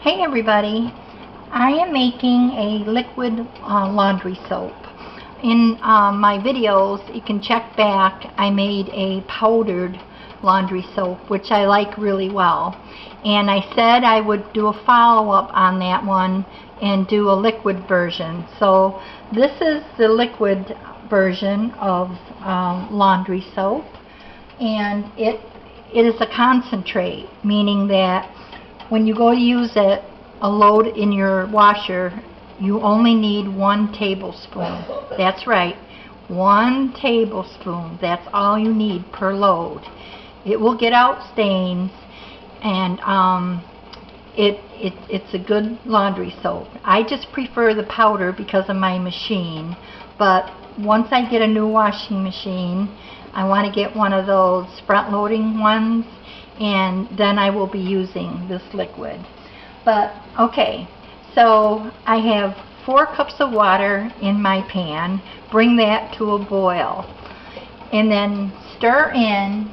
Hey everybody, I am making a liquid laundry soap. In my videos, you can check back, I made a powdered laundry soap, which I like really well. And I said I would do a follow-up on that one and do a liquid version. So this is the liquid version of laundry soap, and it is a concentrate, meaning that when you go to use it, a load in your washer, you only need 1 tablespoon. That's right, 1 tablespoon. That's all you need per load. It will get out stains, and it's a good laundry soap. I just prefer the powder because of my machine, but once I get a new washing machine, I want to get one of those front-loading ones, and then I will be using this liquid. But okay, so I have 4 cups of water in my pan. Bring that to a boil, and then stir in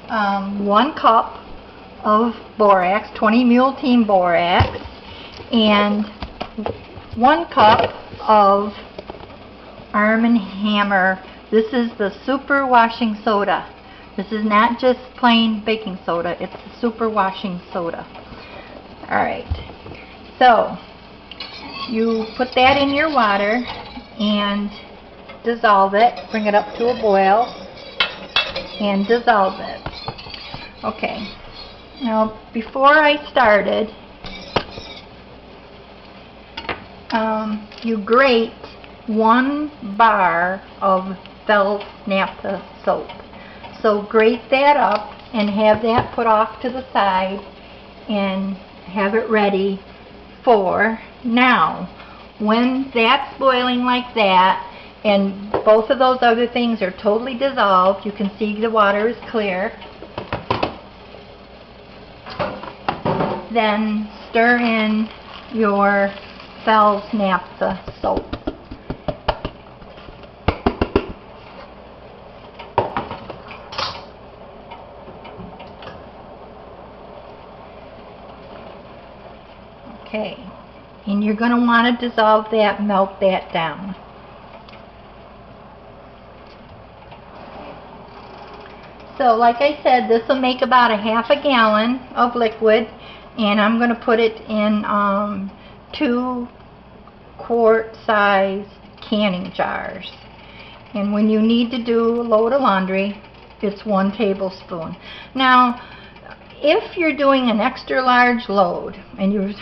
1 cup of borax, 20 Mule Team Borax, and 1 cup of Arm & Hammer. This is the super washing soda. This is not just plain baking soda, it's the super washing soda. Alright, so you put that in your water and dissolve it. Bring it up to a boil and dissolve it. Okay, now before I started, you grate 1 bar of Fels Naptha Soap. So grate that up and have that put off to the side and have it ready for now. When that's boiling like that and both of those other things are totally dissolved, you can see the water is clear, then stir in your Fels Naptha Soap. Okay, and you're going to want to dissolve that, melt that down. So like I said, this will make about a half a gallon of liquid, and I'm going to put it in 2 quart size canning jars. And when you need to do a load of laundry, it's 1 tablespoon. Now, if you're doing an extra large load and use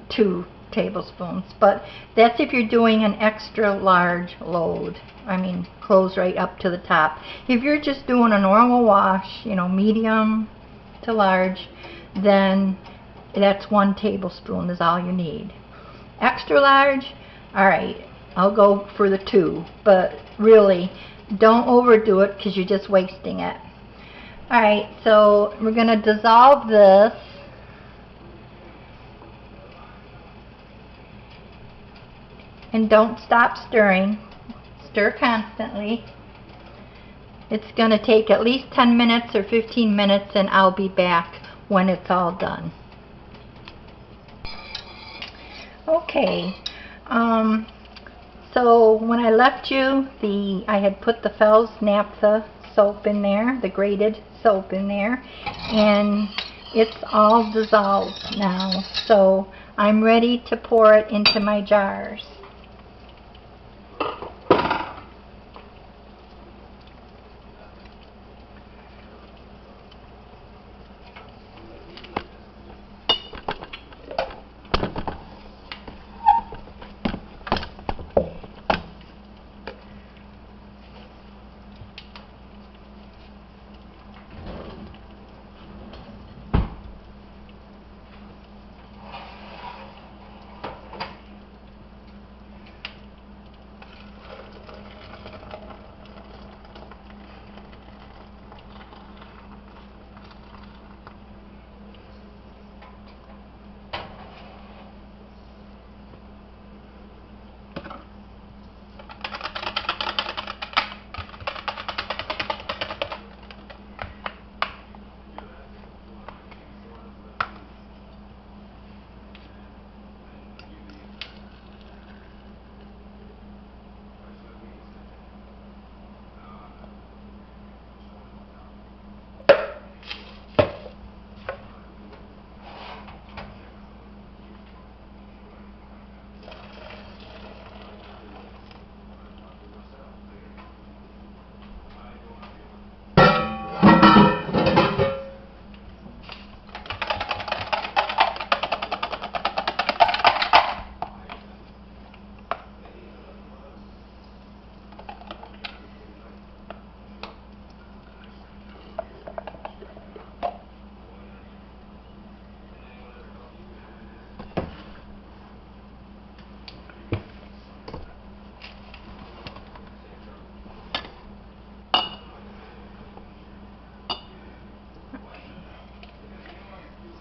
2 tablespoons, but that's if you're doing an extra large load. I mean, close right up to the top. If you're just doing a normal wash, medium to large, then that's 1 tablespoon is all you need. Extra large, alright, I'll go for the 2, but really don't overdo it because you're just wasting it. Alright, so we're going to dissolve this. And don't stop stirring. Stir constantly. It's going to take at least 10 minutes or 15 minutes, and I'll be back when it's all done. Okay, so when I left you, I had put the Fels Naptha soap in there, the grated soap in there, and it's all dissolved now. So I'm ready to pour it into my jars.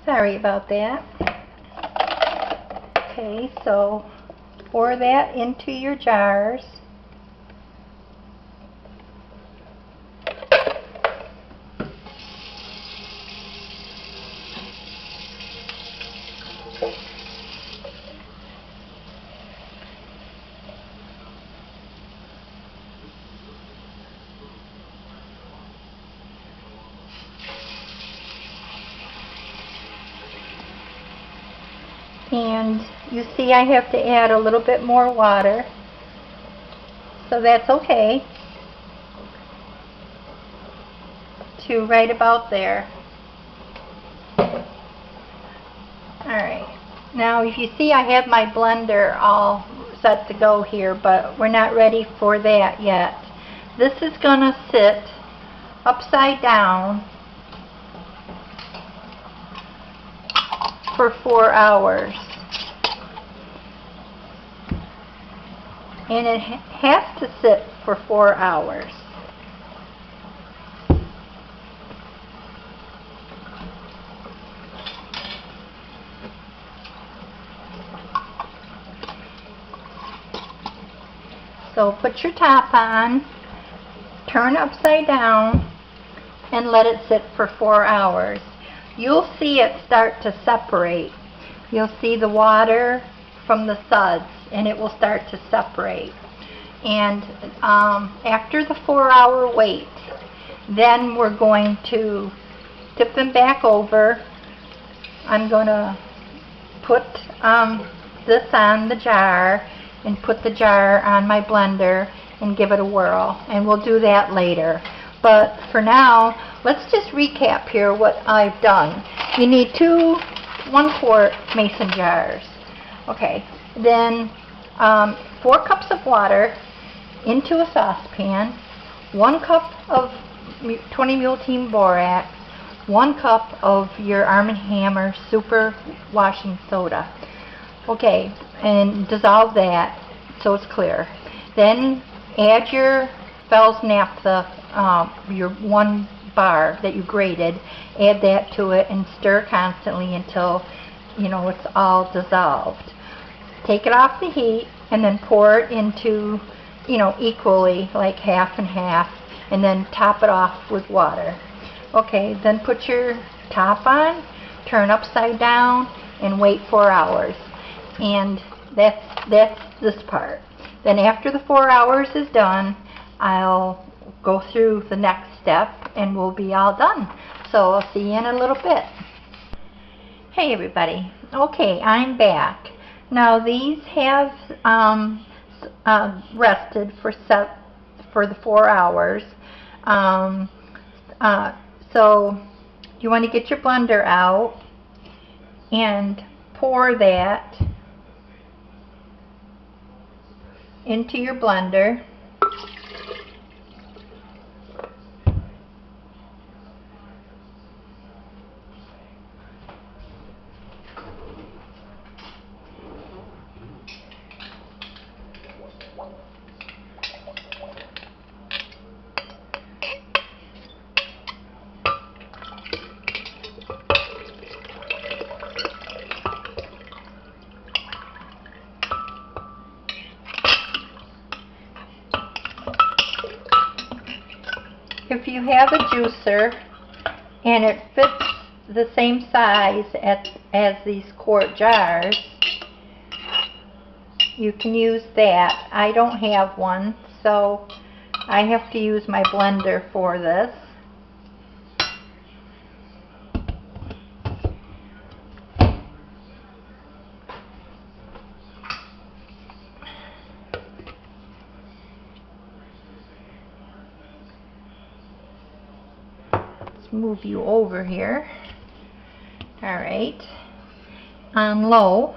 Sorry about that. Okay, so pour that into your jars. And you see I have to add a little bit more water, so that's okay, to right about there. Alright, now if you see I have my blender all set to go here, but we're not ready for that yet. This is going to sit upside down for 4 hours. And it has to sit for 4 hours. So put your top on, turn upside down, and let it sit for 4 hours. You'll see it start to separate. You'll see the water from the suds, and it will start to separate. And after the 4-hour wait, then we're going to tip them back over. I'm going to put this on the jar and put the jar on my blender and give it a whirl, and we'll do that later. But for now, let's just recap here what I've done. You need 2 1-quart mason jars. Okay, then 4 cups of water into a saucepan, 1 cup of 20 Mule Team Borax, 1 cup of your Arm & Hammer super washing soda. Okay, and dissolve that so it's clear. Then add your Fels Naptha, your 1 bar that you grated, add that to it and stir constantly until it's all dissolved. Take it off the heat and then pour it into equally, like half and half, and then top it off with water. Okay, then put your top on, turn upside down, and wait 4 hours. And that's this part. Then after the 4 hours is done, I'll go through the next step and we'll be all done. So I'll see you in a little bit. Hey everybody. Okay, I'm back. Now these have rested for the 4 hours. So you want to get your blender out and pour that into your blender. If you have a juicer and it fits the same size as these quart jars, you can use that. I don't have one, so I have to use my blender for this. Move you over here. Alright, on low.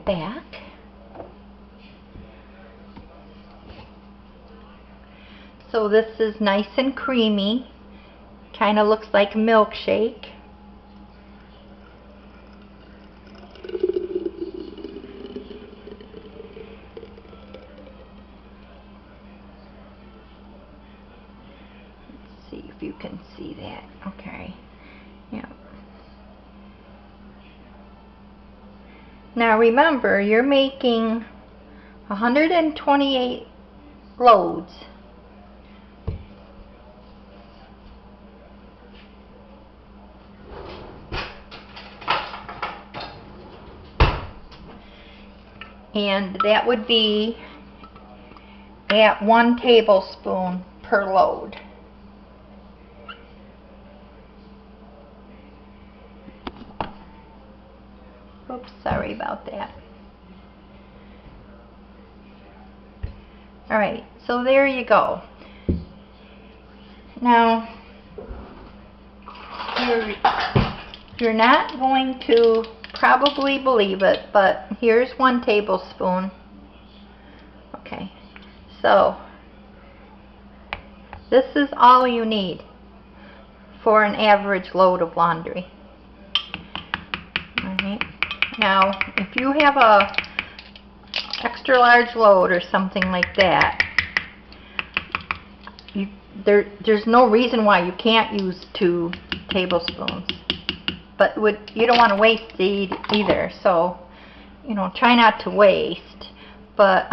you back. So this is nice and creamy. Kind of looks like a milkshake. Let's see if you can see that. Okay. Yeah. Now remember, you're making 128 loads. And that would be at 1 tablespoon per load. Oops, sorry about that. Alright, so there you go. Now, you're not going to probably believe it, but here's 1 tablespoon. Okay, so this is all you need for an average load of laundry. Alright, now if you have a extra large load or something like that, there's no reason why you can't use 2 tablespoons. But you don't want to waste it either, so you know, try not to waste. But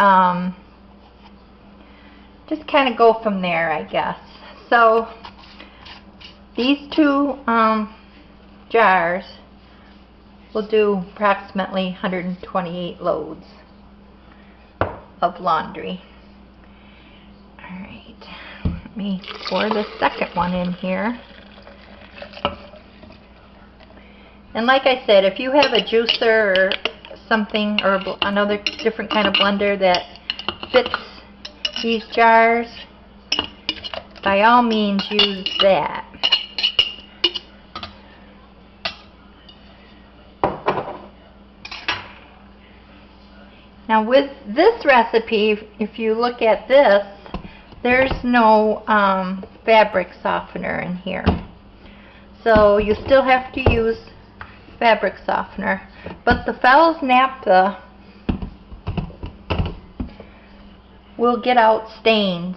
just kind of go from there, I guess. So these 2 jars will do approximately 128 loads of laundry. Alright, let me pour the second one in here. And like I said, if you have a juicer or something, or another different kind of blender that fits these jars, by all means use that. Now with this recipe, if you look at this, there's no fabric softener in here. So you still have to use fabric softener, but the Fels Naptha will get out stains.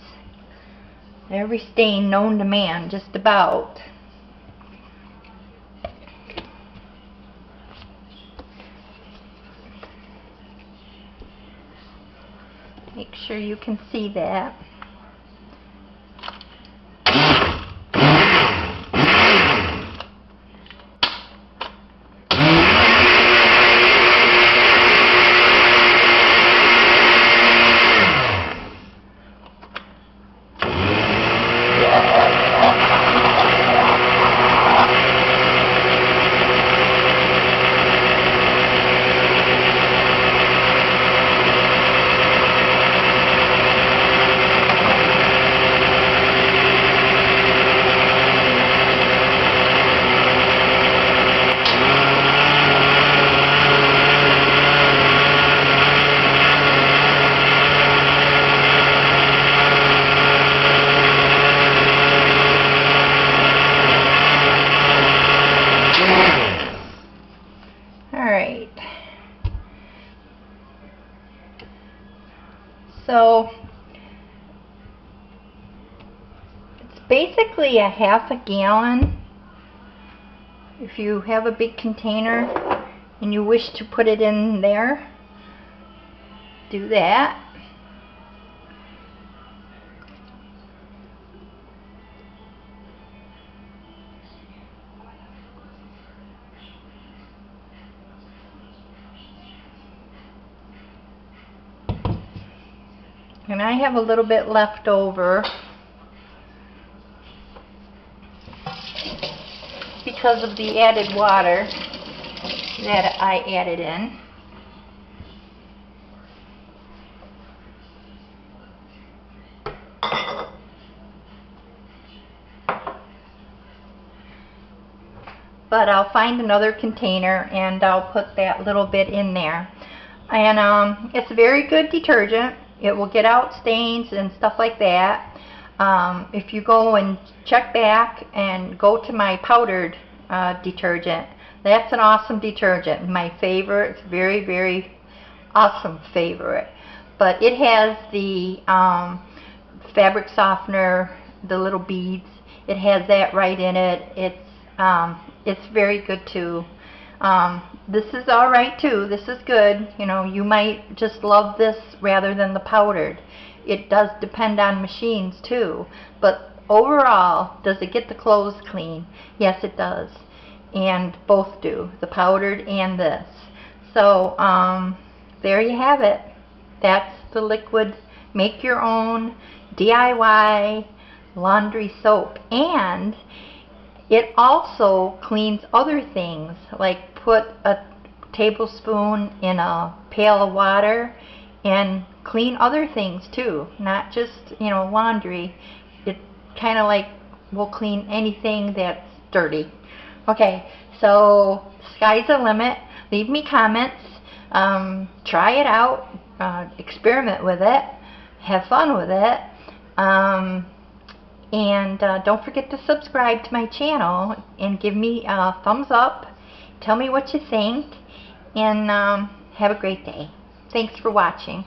Every stain known to man, just about. Make sure you can see that. So it's basically a half a gallon. If you have a big container and you wish to put it in there, do that. And I have a little bit left over because of the added water that I added in. But I'll find another container and I'll put that little bit in there. And it's a very good detergent. It will get out stains and stuff like that. If you go and check back and go to my powdered detergent, that's an awesome detergent. My favorite. It's very, very awesome favorite. But it has the fabric softener, the little beads. It has that right in it. It's very good too. This is alright too. This is good. You know, you might just love this rather than the powdered. It does depend on machines too. But overall, does it get the clothes clean? Yes, it does. And both do, the powdered and this. So there you have it. That's the liquid make your own DIY laundry soap. And it also cleans other things, like put a tablespoon in a pail of water and clean other things too, not just, you know, laundry. It kind of like will clean anything that's dirty. Okay, so sky's the limit. Leave me comments. Try it out. Experiment with it. Have fun with it. And don't forget to subscribe to my channel and give me a thumbs up. Tell me what you think. And have a great day. Thanks for watching.